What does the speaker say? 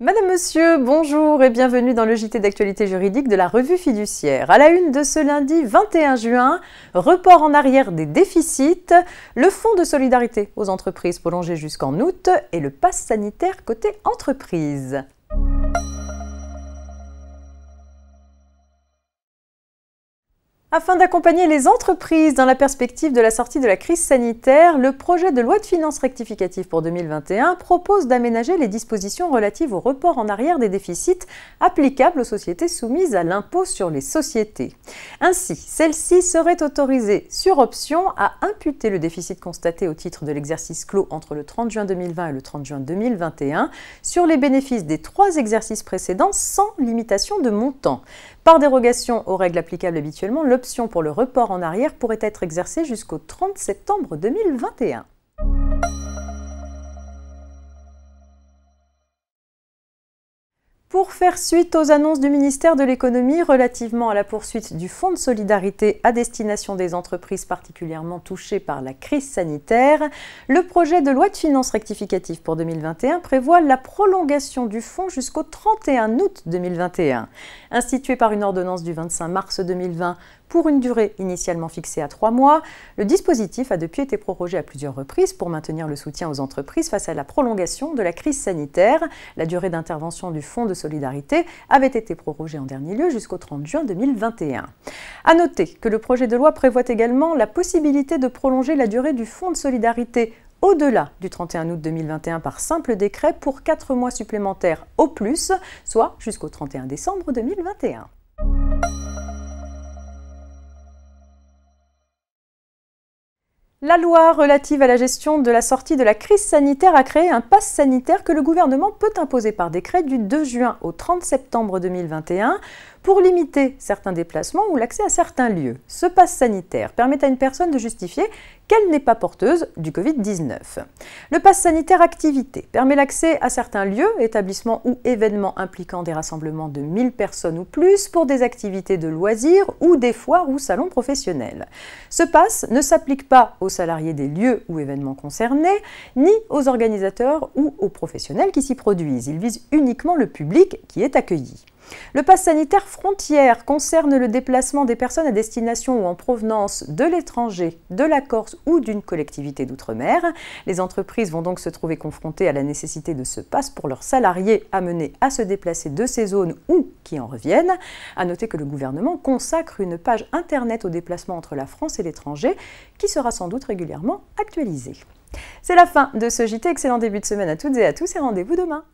Madame, Monsieur, bonjour et bienvenue dans le JT d'actualité juridique de la Revue Fiduciaire. À la une de ce lundi 21 juin, report en arrière des déficits, le fonds de solidarité aux entreprises prolongé jusqu'en août et le pass sanitaire côté entreprise. Afin d'accompagner les entreprises dans la perspective de la sortie de la crise sanitaire, le projet de loi de finances rectificative pour 2021 propose d'aménager les dispositions relatives au report en arrière des déficits applicables aux sociétés soumises à l'impôt sur les sociétés. Ainsi, celles-ci seraient autorisées, sur option, à imputer le déficit constaté au titre de l'exercice clos entre le 30 juin 2020 et le 30 juin 2021 sur les bénéfices des 3 exercices précédents sans limitation de montant. Par dérogation aux règles applicables habituellement, l'option pour le report en arrière pourrait être exercée jusqu'au 30 septembre 2021. Pour faire suite aux annonces du ministère de l'Économie relativement à la poursuite du fonds de solidarité à destination des entreprises particulièrement touchées par la crise sanitaire, le projet de loi de finances rectificative pour 2021 prévoit la prolongation du fonds jusqu'au 31 août 2021. Institué par une ordonnance du 25 mars 2020 pour une durée initialement fixée à 3 mois, le dispositif a depuis été prorogé à plusieurs reprises pour maintenir le soutien aux entreprises face à la prolongation de la crise sanitaire. La durée d'intervention du fonds de solidarité avait été prorogée en dernier lieu jusqu'au 30 juin 2021. À noter que le projet de loi prévoit également la possibilité de prolonger la durée du fonds de solidarité au-delà du 31 août 2021 par simple décret pour 4 mois supplémentaires au plus, soit jusqu'au 31 décembre 2021. La loi relative à la gestion de la sortie de la crise sanitaire a créé un pass sanitaire que le gouvernement peut imposer par décret du 2 juin au 30 septembre 2021 pour limiter certains déplacements ou l'accès à certains lieux. Ce pass sanitaire permet à une personne de justifier qu'elle n'est pas porteuse du Covid-19. Le pass sanitaire activité permet l'accès à certains lieux, établissements ou événements impliquant des rassemblements de 1000 personnes ou plus pour des activités de loisirs ou des foires ou salons professionnels. Ce pass ne s'applique pas aux salariés des lieux ou événements concernés, ni aux organisateurs ou aux professionnels qui s'y produisent. Il vise uniquement le public qui est accueilli. Le pass sanitaire frontière concerne le déplacement des personnes à destination ou en provenance de l'étranger, de la Corse ou d'une collectivité d'outre-mer. Les entreprises vont donc se trouver confrontées à la nécessité de ce pass pour leurs salariés amenés à se déplacer de ces zones ou qui en reviennent. À noter que le gouvernement consacre une page internet au déplacement entre la France et l'étranger qui sera sans doute régulièrement actualisée. C'est la fin de ce JT. Excellent début de semaine à toutes et à tous et rendez-vous demain.